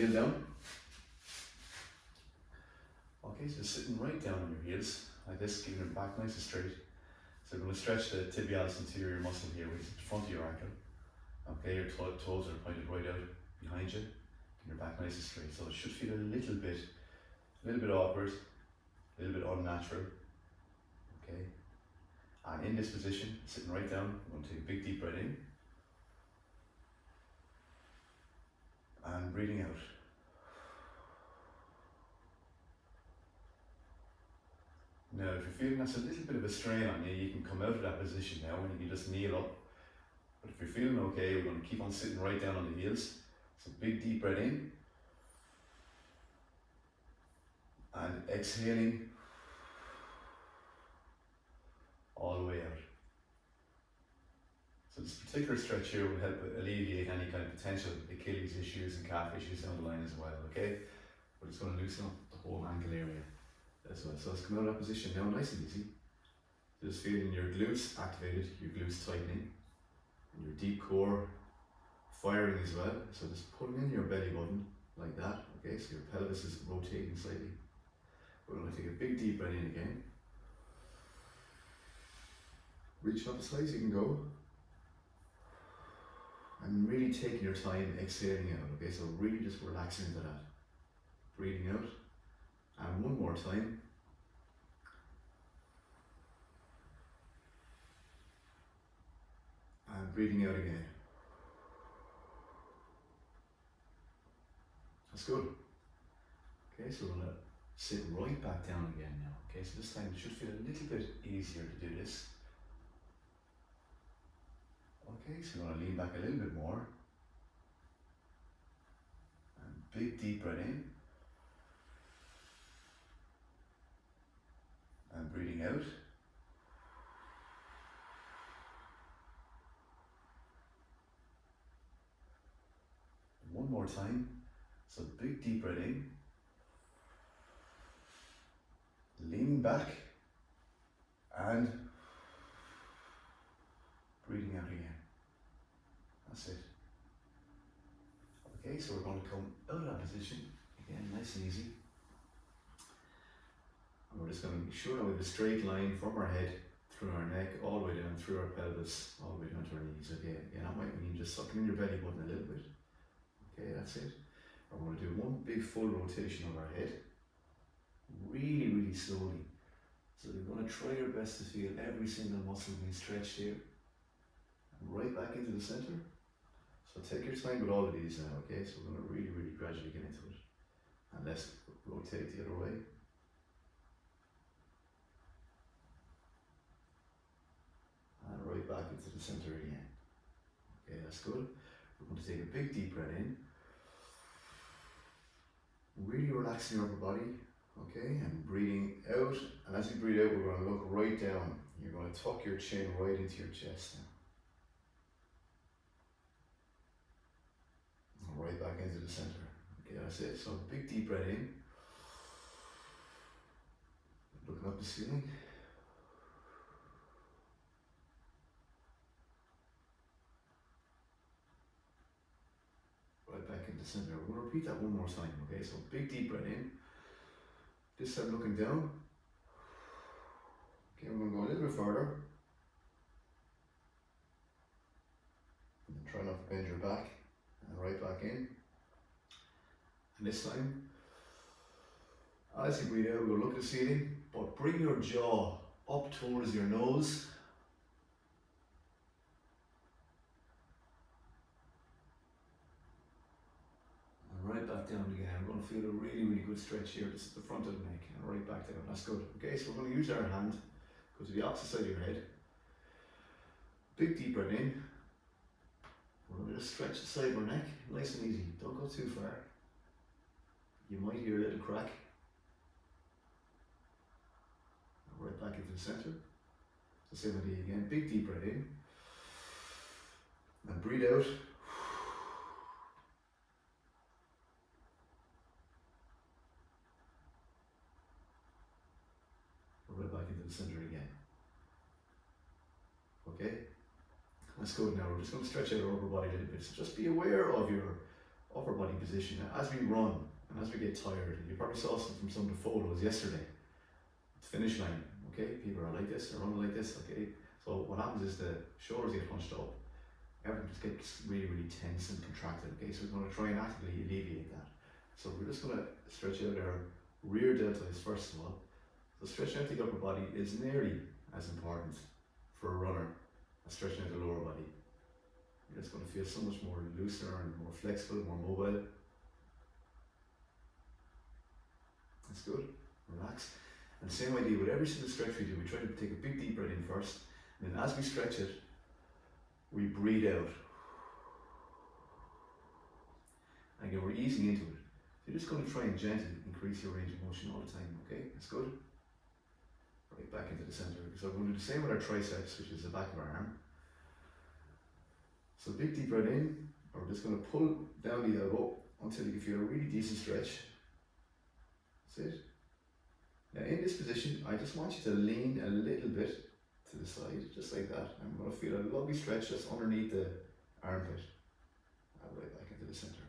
Heel down. Okay, so sitting right down on your heels, like this, keeping your back nice and straight. So we're going to stretch the tibialis anterior muscle here, which is the front of your ankle. Okay, your toes are pointed right out behind you, keeping your back nice and straight. So it should feel a little bit awkward, a little bit unnatural. Okay, and in this position, sitting right down, I'm going to take a big deep breath in and breathing out. Now, if you're feeling that's a little bit of a strain on you, you can come out of that position now and you can just kneel up. But if you're feeling okay, we're going to keep on sitting right down on the heels. So big deep breath in and exhaling all the way out. So this particular stretch here will help alleviate any kind of potential Achilles issues and calf issues down the line as well, okay? But it's going to loosen up the whole ankle area as well. So let's come out of that position now, nice and easy. Just feeling your glutes activated, your glutes tightening, and your deep core firing as well. So just pulling in your belly button like that, okay? So your pelvis is rotating slightly. We're going to take a big deep breath in again. Reaching up as high as you can go. And really taking your time exhaling out, okay? So really just relaxing into that. Breathing out. And one more time. And breathing out again. That's good. Okay, so we're going to sit right back down again now. Okay, so this time it should feel a little bit easier to do this. Okay, so we're going to lean back a little bit more. And big deep breath in. And breathing out. One more time. So big deep breath in. Leaning back. And breathing out again. That's it. Okay, so we're going to come out of that position. Again, nice and easy. And we're just going to make sure that we have a straight line from our head through our neck, all the way down through our pelvis, all the way down to our knees. Okay, again, that might mean just sucking in your belly button a little bit. Okay, that's it. And we're going to do one big full rotation of our head, really, really slowly. So you're going to try your best to feel every single muscle being stretched here. And right back into the center. So take your time with all of these now, okay? So we're going to really, really gradually get into it. And let's rotate the other way. And right back into the center again. Okay, that's good. We're going to take a big deep breath in. Really relaxing your upper body, okay? And breathing out. And as you breathe out, we're going to look right down. You're going to tuck your chin right into your chest now. And right back into the center. Okay, that's it. So big deep breath in. Looking up the ceiling. Right back into the center. We're going to repeat that one more time, okay? So big deep breath in. This time looking down. Okay, we're going to go a little bit further. And try not to bend your back. And right back in. And this time, as you breathe out, we'll look at the ceiling, but bring your jaw up towards your nose. And right back down again. We're going to feel a really, really good stretch here. This is the front of the neck, and right back down. That's good. Okay, so we're going to use our hand, go to the opposite side of your head. Big deep breath in. We're going to just stretch the side of our neck, nice and easy. Don't go too far. You might hear a little crack. Right back into the center. So same idea again. Big deep breath in. And breathe out. Right back into the center again. Okay? That's good now. We're just going to stretch out our upper body a little bit. So just be aware of your upper body position. Now, as we run and as we get tired, you probably saw some from some of the photos yesterday. Finish line, okay? People are like this, they're running like this, okay? So what happens is the shoulders get hunched up, everything just gets really, really tense and contracted, okay? So we're going to try and actively alleviate that. So we're just going to stretch out our rear deltoids first of all. So stretching out the upper body is nearly as important for a runner as stretching out the lower body. You're just going to feel so much more looser and more flexible, more mobile. That's good. Relax. And same idea with every single stretch we do, we try to take a big deep breath in first, and then as we stretch it, we breathe out. And again, we're easing into it. So you're just going to try and gently increase your range of motion all the time, okay? That's good. Right back into the center. So we're going to do the same with our triceps, which is the back of our arm. So big deep breath in, or we're just going to pull down the elbow until you can feel a really decent stretch. That's it. Now in this position, I just want you to lean a little bit to the side, just like that. I'm going to feel a lovely stretch just underneath the armpit. Right back into the center.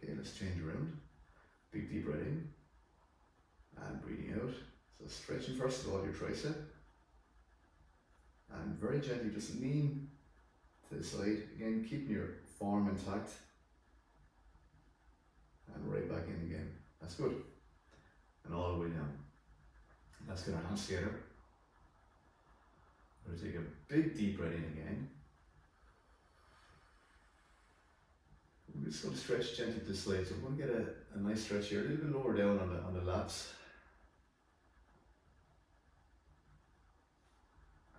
Okay, let's change around. Big deep breath in, and breathing out. So stretching first of all your tricep, and very gently just lean to the side. Again, keeping your form intact, and right back in again. That's good. And all the way down. Let's get our hands together. We're going to take a big deep breath in again. We're just going to stretch gently to the side. So we're going to get a nice stretch here, a little bit lower down on the lats.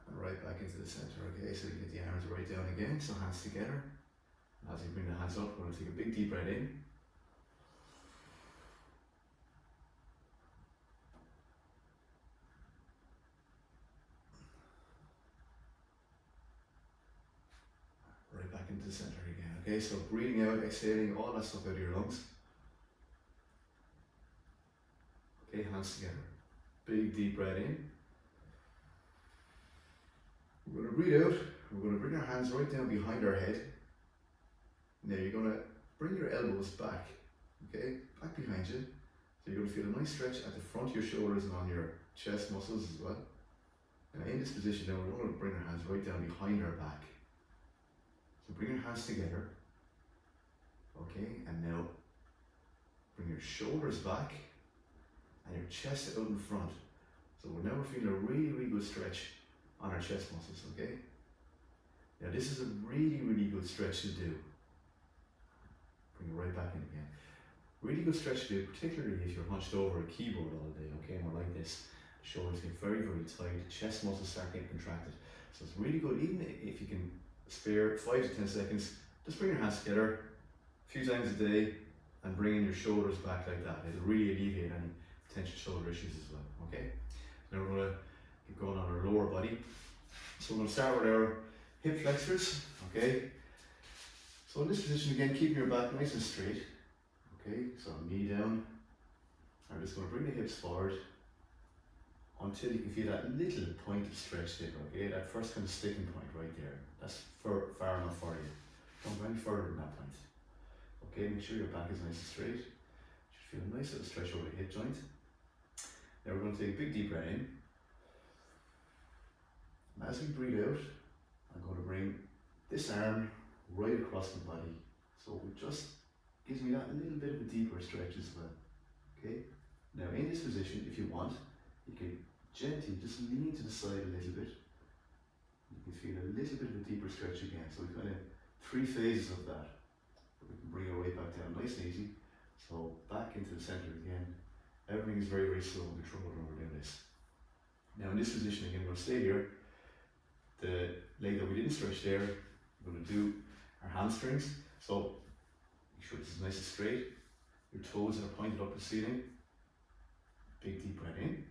And right back into the center. Okay, so you get the arms right down again. So hands together. And as you bring the hands up, we're going to take a big deep breath in. Back into the center again. Okay, so breathing out, exhaling all that stuff out of your lungs. Okay, hands together. Big deep breath in. We're going to breathe out. We're going to bring our hands right down behind our head. Now you're going to bring your elbows back. Okay, back behind you. So you're going to feel a nice stretch at the front of your shoulders and on your chest muscles as well. And in this position now, we're going to bring our hands right down behind our back. So bring your hands together, okay, and now bring your shoulders back and your chest out in front. So we're feeling a really, really good stretch on our chest muscles, okay? Now this is a really, really good stretch to do. Bring it right back in again. Really good stretch to do, particularly if you're hunched over a keyboard all day, okay, and we're like this. The shoulders get very, very tight, the chest muscles start getting contracted. So it's really good, even if you can spare 5 to 10 seconds, just bring your hands together a few times a day and bring in your shoulders back like that. It'll really alleviate any potential shoulder issues as well, okay? Now we're going to get going on our lower body. So we're going to start with our hip flexors, okay? So in this position again, keeping your back nice and straight, okay? So knee down. I'm just going to bring the hips forward until you can feel that little point of stretch there, okay? That first kind of sticking point right there. That's far enough for you. Don't go any further than that point. Okay, make sure your back is nice and straight. You should feel a nice little stretch over the hip joint. Now we're going to take a big deep breath in. And as we breathe out, I'm going to bring this arm right across the body. So it just gives me that little bit of a deeper stretch as well. Okay? Now in this position, if you want, you can gently just lean to the side a little bit. You can feel a little bit of a deeper stretch again. So we've kind of 3 phases of that. We can bring it right back down nice and easy. So back into the center again. Everything is very, very slow and controlled when we're doing this. Now in this position again, we're going to stay here. The leg that we didn't stretch there, we're going to do our hamstrings. So make sure this is nice and straight. Your toes are pointed up to the ceiling. Big deep breath in.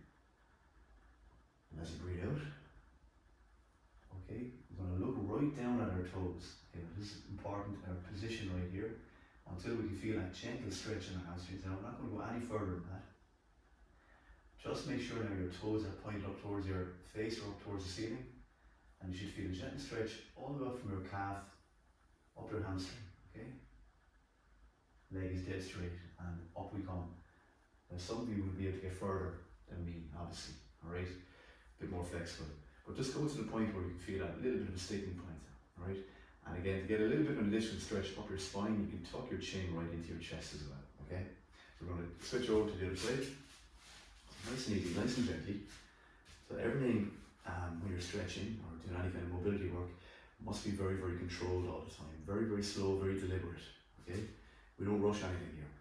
And as you breathe out, okay, we're going to look right down at our toes. Okay, this is important, our position right here, until we can feel that gentle stretch in our hamstrings. Now, we're not going to go any further than that. Just make sure now your toes are pointed up towards your face or up towards the ceiling. And you should feel a gentle stretch all the way up from your calf, up your hamstring, okay? leg is dead straight, and up we come. Now some of you will be able to get further than me, obviously, alright? A bit more flexible. But just go to the point where you can feel that little bit of a sticking point, alright? And again, to get a little bit of an additional stretch up your spine, you can tuck your chin right into your chest as well, okay? So we're going to switch over to the other side. Nice and easy, nice and gently. So everything when you're stretching or doing any kind of mobility work must be very, very controlled all the time. Very, very slow, very deliberate, okay? We don't rush anything here.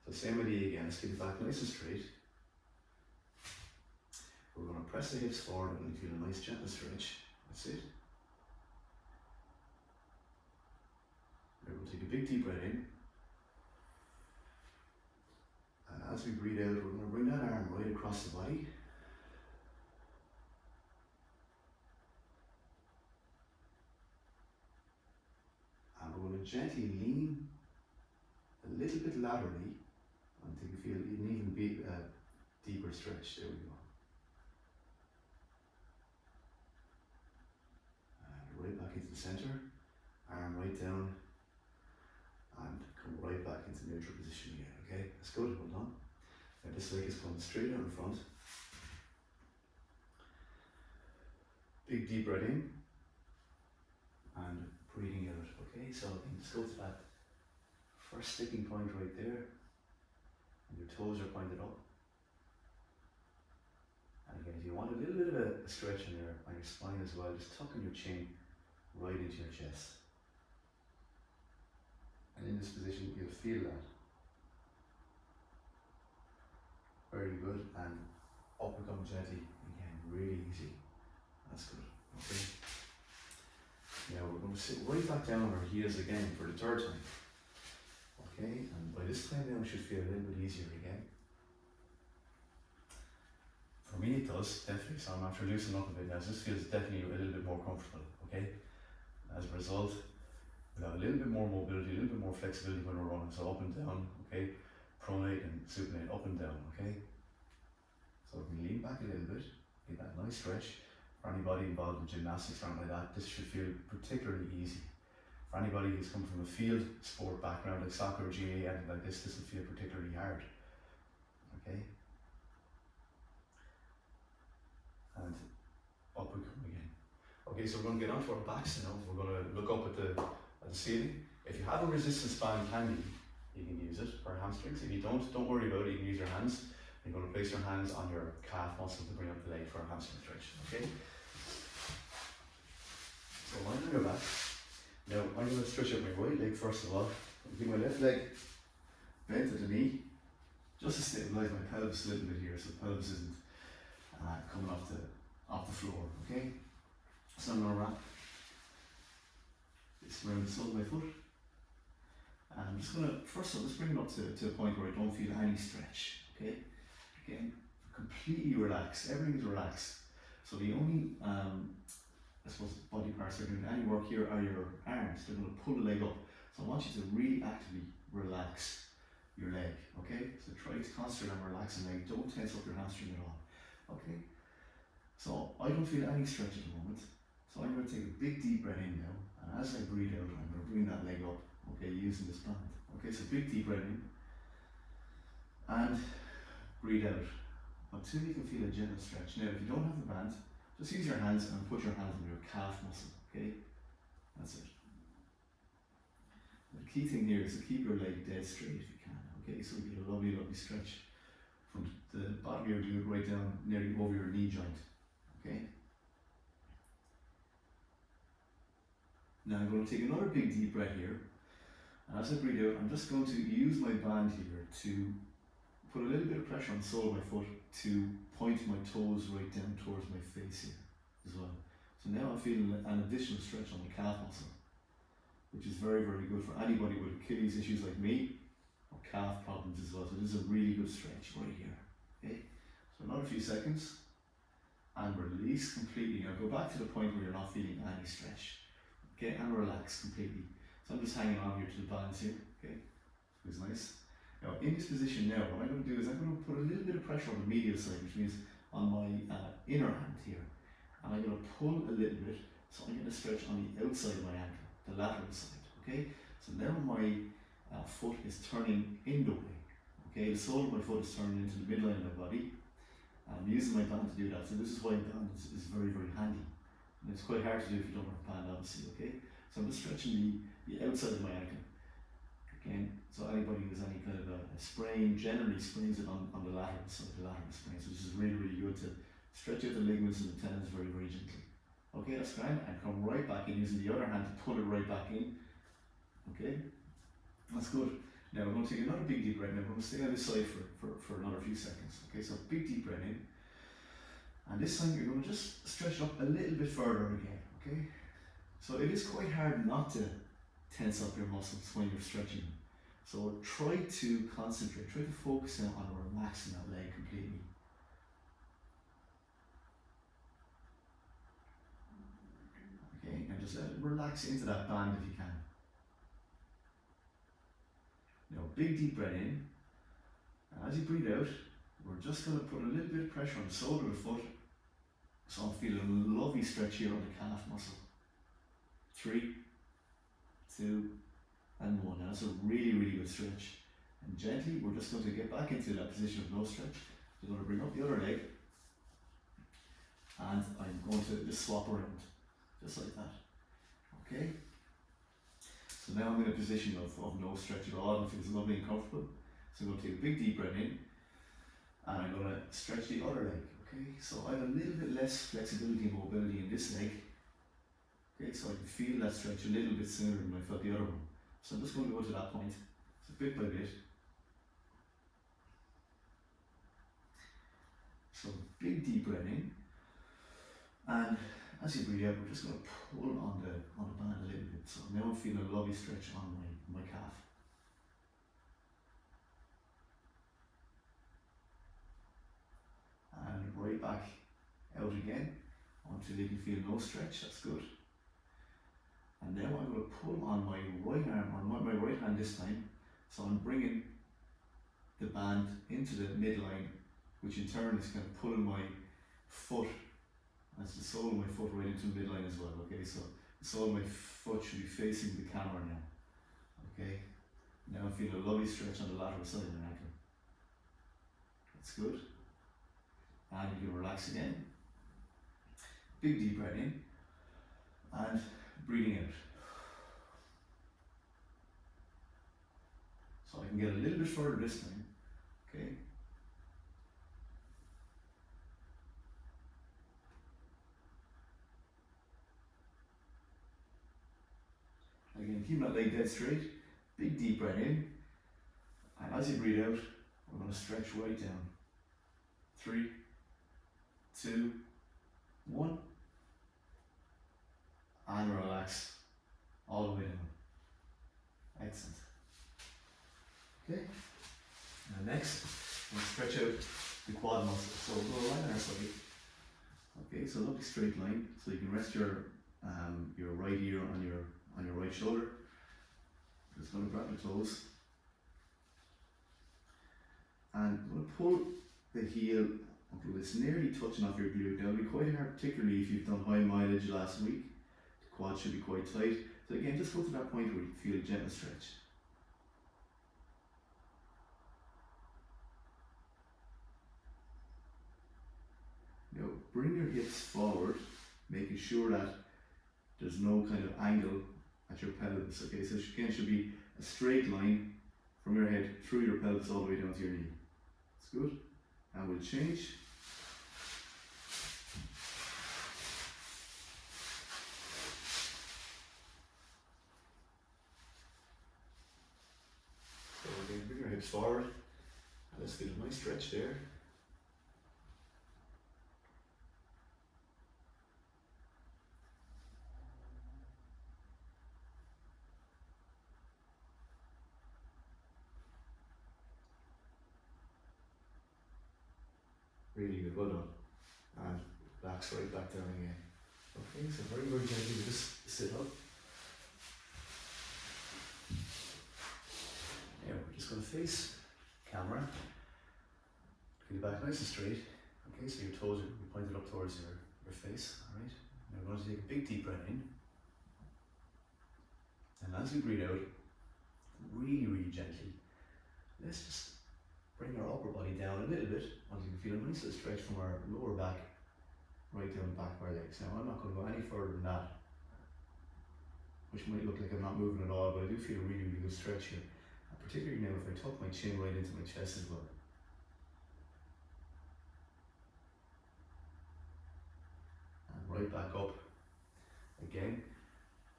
So same idea again, let's get it back nice and straight. We're going to press the hips forward and feel a nice gentle stretch. That's it. Now we'll take a big deep breath in. And as we breathe out, we're going to bring that arm right across the body. And we're going to gently lean a little bit laterally until you feel an even deeper stretch. There we go. And right back into the center, arm right down, and come right back into neutral position again, okay? That's good, hold on. Now this leg is coming straight out in front. Big deep breath in, and breathing out, okay? So just go to that first sticking point right there, and your toes are pointed up. And again, if you want a little bit of a stretch on your spine as well, just tucking your chin right into your chest. And in this position, you'll feel that. Very good, and up we come gently, again, really easy. That's good, okay? Now we're going to sit right back down on our heels again for the third time. Okay, and by this time now we should feel a little bit easier again. For me it does, definitely, so I'm after loosening up a bit now, so this feels definitely a little bit more comfortable, okay? As a result, we'll have a little bit more mobility, a little bit more flexibility when we're running, so up and down, okay? Pronate and supinate, up and down, okay? So we can lean back a little bit, get that nice stretch. For anybody involved in gymnastics or anything like that, this should feel particularly easy. For anybody who's come from a field sport background like soccer or GAA, anything like this will feel particularly hard. Okay? And up we come again. Okay, so we're going to get onto our backs now. We're going to look up at the ceiling. If you have a resistance band handy, you can use it for hamstrings. If you don't worry about it, you can use your hands. You're going to place your hands on your calf muscle to bring up the leg for a hamstring stretch. Okay? So lying on your back. Now I'm going to stretch out my right leg first of all. I'll keep my left leg bent at the knee, just to stabilise my pelvis a little bit here, so the pelvis isn't coming off the floor. Okay? So I'm going to wrap this around the sole of my foot. And I'm just going to, first of all, let's bring it up to a point where I don't feel any stretch. Okay? Again, completely relaxed. Everything is relaxed. So the only I suppose body parts that are doing any work here are your arms. They're going to pull the leg up. So I want you to really actively relax your leg, okay? So try to concentrate on relaxing leg. Don't tense up your hamstring at all, okay? So I don't feel any stretch at the moment. So I'm going to take a big deep breath in now. And as I breathe out, I'm going to bring that leg up, okay, using this band. Okay, so big deep breath in. And breathe out until you can feel a gentle stretch. Now, if you don't have the band, just use your hands and put your hands on your calf muscle, okay? That's it. The key thing here is to keep your leg dead straight if you can, okay? So you get a lovely, lovely stretch from the bottom of your glute right down nearly over your knee joint, okay? Now I'm going to take another big deep breath here. And as I breathe out, I'm just going to use my band here to put a little bit of pressure on the sole of my foot to point my toes right down towards my face here as well. So now I'm feeling an additional stretch on my calf muscle, which is very, very good for anybody with Achilles issues like me, or calf problems as well. So this is a really good stretch right here. Okay, so another few seconds, and release completely. Now go back to the point where you're not feeling any stretch. Okay, and relax completely. So I'm just hanging on here to the bands here. Okay, so it's nice. Now in this position now, what I'm going to do is I'm going to put a little bit of pressure on the medial side, which means on my inner hand here. And I'm going to pull a little bit, so I'm going to stretch on the outside of my ankle, the lateral side, okay? So now my foot is turning inwardly. Okay, the sole of my foot is turning into the midline of my body. I'm using my band to do that, so this is why the band is very, very handy. And it's quite hard to do if you don't have a band, obviously, okay? So I'm just stretching the outside of my ankle. Again, so anybody who has any kind of a sprain generally sprains it on the lateral side, the lateral sprain. So this is really, really good to stretch out the ligaments and the tendons very, very gently. Okay, that's grand. And come right back in using the other hand to pull it right back in. Okay, that's good. Now we're going to take another big deep breath in. We're going to stay on this side for another few seconds. Okay, so big deep breath in. And this time you're going to just stretch it up a little bit further again. Okay, so it is quite hard not to tense up your muscles when you're stretching. So try to concentrate, try to focus in on relaxing that leg completely. Okay, and just let it relax into that band if you can. Now, big deep breath in, and as you breathe out, we're just going to put a little bit of pressure on the sole of the foot. So I'm feeling a lovely stretch here on the calf muscle. 3, 2, and 1. Now that's a really, really good stretch. And gently, we're just going to get back into that position of no stretch. So I'm going to bring up the other leg, and I'm going to just swap around, just like that. Okay? So now I'm in a position of no stretch at all, and feels lovely and comfortable. So I'm going to take a big deep breath in, and I'm going to stretch the other leg. Okay, so I have a little bit less flexibility and mobility in this leg. Okay, so I can feel that stretch a little bit sooner than I felt the other one. So I'm just going to go to that point, so bit by bit. So big deep breath in, and as you breathe out, we're just going to pull on the band a little bit. So now I'm feeling a lovely stretch on my calf. And right back out again until you can feel no stretch. That's good. And now I'm going to pull on my right arm, or my right hand this time. So I'm bringing the band into the midline, which in turn is kind of pulling my foot, that's the sole of my foot, right into the midline as well. Okay, so the sole of my foot should be facing the camera now. Okay, now I'm feeling a lovely stretch on the lateral side of my ankle. That's good. And you can relax again. Big deep breath in, and breathing out. So I can get a little bit further this time. Okay. Again, keep that leg dead straight. Big deep breath in, and as you breathe out, we're going to stretch right down. 3, 2, 1, and relax all the way down. Excellent. Okay, and next we'll stretch out the quad muscle. So we'll go right on our side. Okay, so lovely straight line. So you can rest your right ear on your right shoulder. Just going to grab the toes, and I'm going to pull the heel until it's nearly touching off your glute. Now it'll be quite hard, particularly if you've done high mileage last week. The quad should be quite tight. So again, just go to that point where you feel a gentle stretch. Now bring your hips forward, making sure that there's no kind of angle at your pelvis. Okay, so again, it should be a straight line from your head through your pelvis all the way down to your knee. That's good. And we'll change. So again, bring your hips forward. And let's get a nice stretch there. Really good, well done. And relax right back down again. Okay, so very, very gently, we just sit up. Now we're just going to face camera. Feel back nice and straight. Okay, so your toes are pointed up towards your face. Alright, now we're going to take a big deep breath in. And as we breathe out, really, really gently. Let's just bring our upper body down a little bit until you feel a nice little stretch from our lower back right down the back of our legs. Now I'm not going to go any further than that, which might look like I'm not moving at all, but I do feel a really, really good stretch here. And particularly now if I tuck my chin right into my chest as well. And right back up again.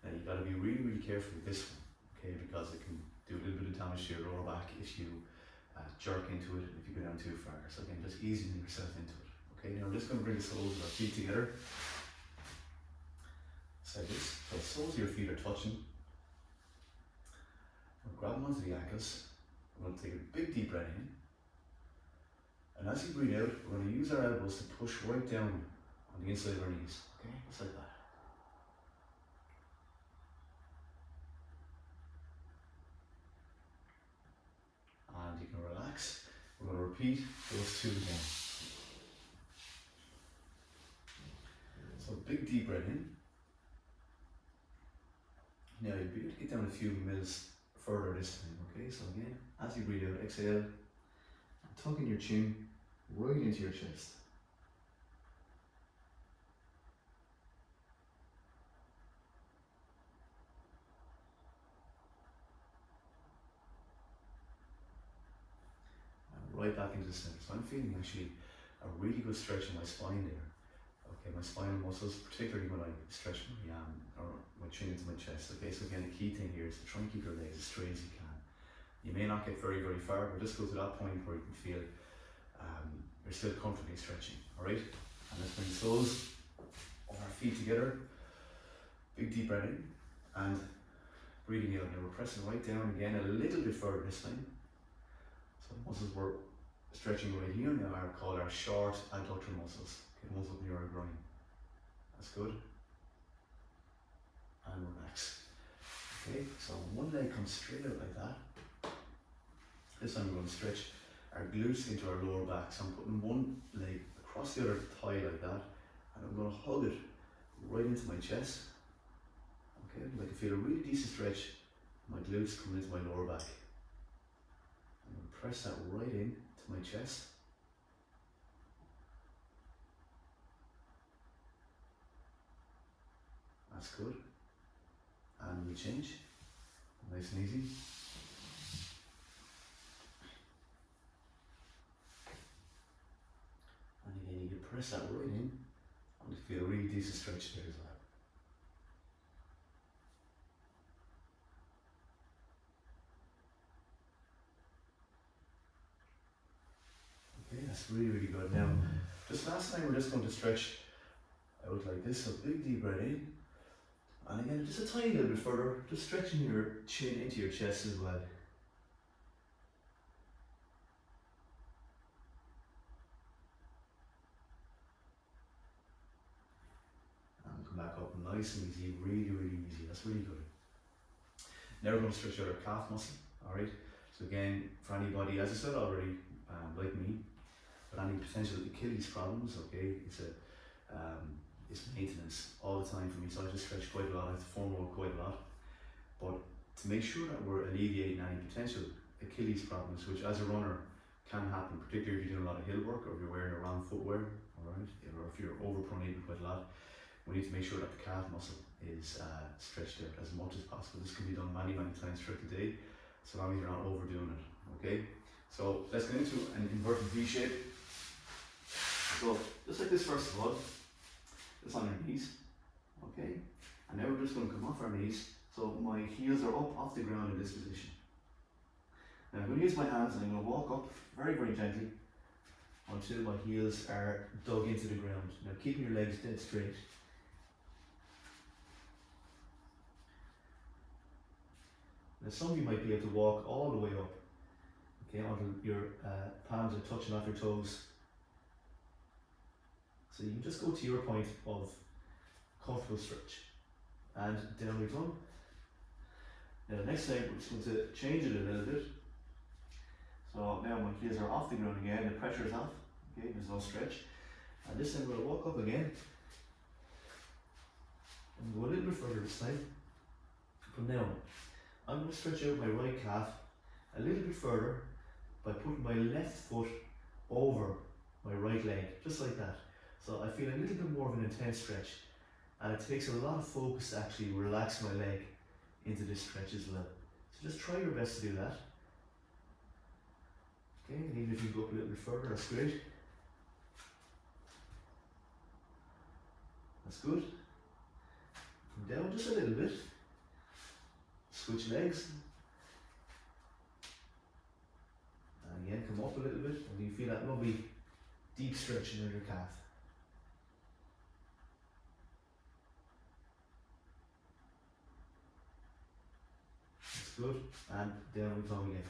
Now you've got to be really, really careful with this one, okay, because it can do a little bit of damage to your lower back if you jerk into it, if you go down too far. So again, just easing yourself into it. Okay, now I'm just going to bring the soles of our feet together. So this, so the soles of your feet are touching. We'll grab them onto the ankles. We're going to take a big deep breath in. And as you breathe out, we're going to use our elbows to push right down on the inside of our knees. Okay, just like that. And you can relax. We're going to repeat those two again. So big deep breath in. Now you'll be able to get down a few mils further this time, okay? So again, as you breathe out, exhale, and tucking your chin right into your chest. And right back into the center. So I'm feeling actually a really good stretch in my spine there. Okay, my spinal muscles, particularly when I stretch my chin into my chest. Okay, so again, the key thing here is to try and keep your legs as straight as you can. You may not get very, very far, but just go to that point where you can feel you're still comfortably stretching. All right, and let's bring the soles of our feet together. Big deep breath in and breathing out. Now we're pressing right down again a little bit further this time. So the muscles we're stretching right here now are called our short adductor muscles. Okay, the ones up near our groin. That's good. And relax. Okay, so one leg comes straight out like that. This time we're going to stretch our glutes into our lower back. So I'm putting one leg across the other thigh like that, and I'm going to hug it right into my chest. Okay, I can feel a really decent stretch. My glutes coming into my lower back. I'm going to press that right in to my chest. That's good. And we change. Nice and easy. And again, you can press that right in and you feel a really decent stretch there as well. Okay, that's really, really good. Now, just last time we're just going to stretch out like this, so big deep breath in. And again, just a tiny little bit further, just stretching your chin into your chest as well. And come back up nice and easy, really, really easy. That's really good. Now we're going to stretch out our calf muscle, alright? So again, for anybody, as I said already, like me, with any potential Achilles problems, okay, it's maintenance all the time for me, so I just stretch quite a lot, I have to foam roll quite a lot. But to make sure that we're alleviating any potential Achilles problems, which as a runner can happen, particularly if you're doing a lot of hill work or if you're wearing the wrong footwear, alright, or if you're overpronating quite a lot, we need to make sure that the calf muscle is stretched out as much as possible. This can be done many, many times throughout the day, so long as you're not overdoing it, okay? So let's get into an inverted V shape. So just like this first of all, just on our knees, okay? And now we're just going to come off our knees, so my heels are up off the ground in this position. Now I'm going to use my hands and I'm going to walk up very, very gently until my heels are dug into the ground. Now keeping your legs dead straight. Now some of you might be able to walk all the way up, okay, until your palms are touching off your toes. So you can just go to your point of comfortable stretch. And down we come. Now the next time we're just going to change it a little bit. So now my heels are off the ground again, the pressure is off, okay, there's no stretch. And this time we'll walk up again. And go a little bit further this time. From now on. I'm going to stretch out my right calf a little bit further by putting my left foot over my right leg, just like that. So I feel a little bit more of an intense stretch, and it takes a lot of focus to actually relax my leg into this stretch as well. So just try your best to do that. Okay, and even if you go up a little bit further, that's great. That's good. Come down just a little bit. Switch legs. And again, come up a little bit, and you feel that lovely deep stretching in your calf. That's good. And down we come again.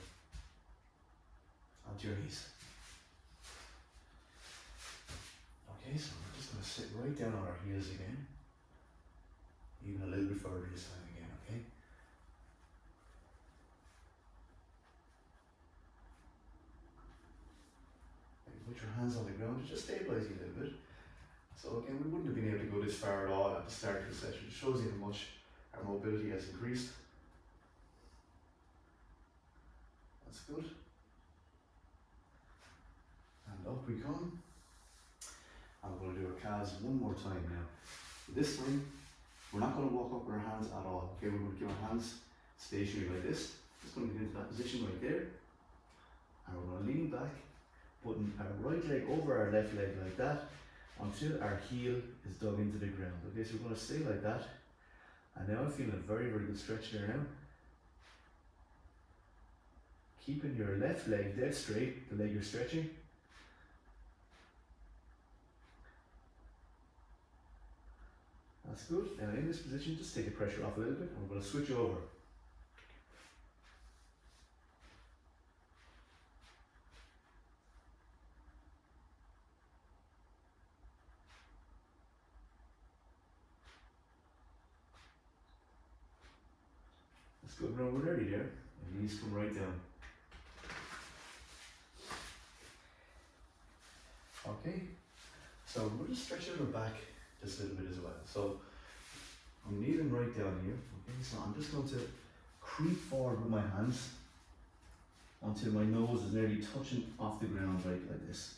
Onto your knees. Okay, so we're just going to sit right down on our heels again. Even a little bit further this time again, okay? Put your hands on the ground to just stabilize you a little bit. So again, we wouldn't have been able to go this far at all at the start of the session. It shows you how much our mobility has increased. That's good. And up we come. I'm going to do our calves one more time now. This time, we're not going to walk up with our hands at all. Okay, we're going to keep our hands stationary like this. Just going to get into that position right there. And we're going to lean back, putting our right leg over our left leg like that until our heel is dug into the ground. Okay, so we're going to stay like that. And now I'm feeling a very, very good stretch there now. Keeping your left leg dead straight, the leg you're stretching. That's good. Now in this position, just take the pressure off a little bit, and we're going to switch over. That's good. Now we're nearly there. And knees come right down. Okay. So we'll just stretch out our back just a little bit as well. So I'm kneeling right down here. Okay, so I'm just going to creep forward with my hands until my nose is nearly touching off the ground right like this.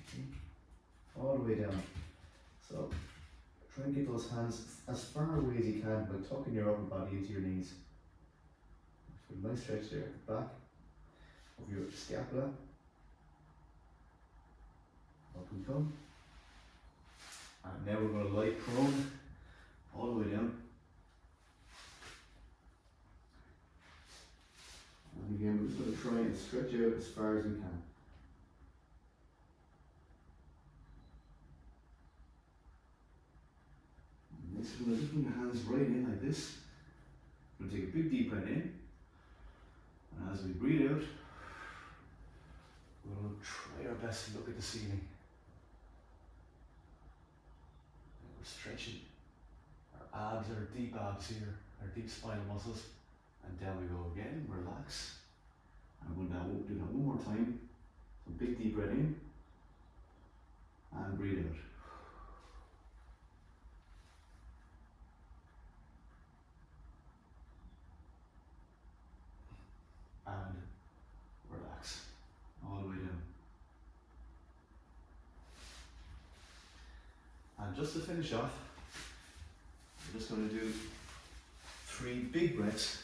Okay. All the way down. So try and get those hands as far away as you can by tucking your upper body into your knees. So a nice stretch there, back of your scapula. Up we come. And now we're going to lie prone all the way down. And again, we're just going to try and stretch out as far as we can. And next, we're going to just bring your hands right in like this. We're going to take a big deep breath in. And as we breathe out, we're going to try our best to look at the ceiling. We're stretching our abs, our deep abs here, our deep spinal muscles, and down we go again. Relax. And we'll now do that one more time. So big deep breath in and breathe out. And relax all the way down. And just to finish off, we're just going to do 3 big breaths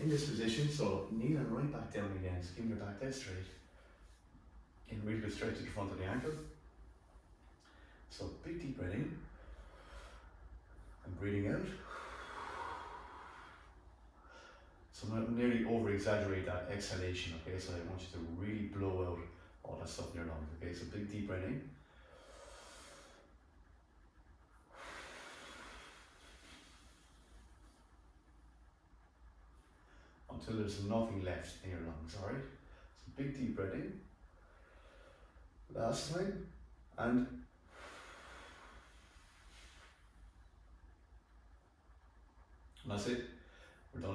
in this position. So kneeling right back down again, so keep your back dead straight. Getting really good stretch at the front of the ankle. So big deep breath in and breathing out. So I'm not nearly over exaggerate that exhalation, okay? So I want you to really blow out all that stuff in your lungs, okay? So big deep breath in. Until there's nothing left in your lungs, alright? So big deep breath in. Last time. And that's it. We're done.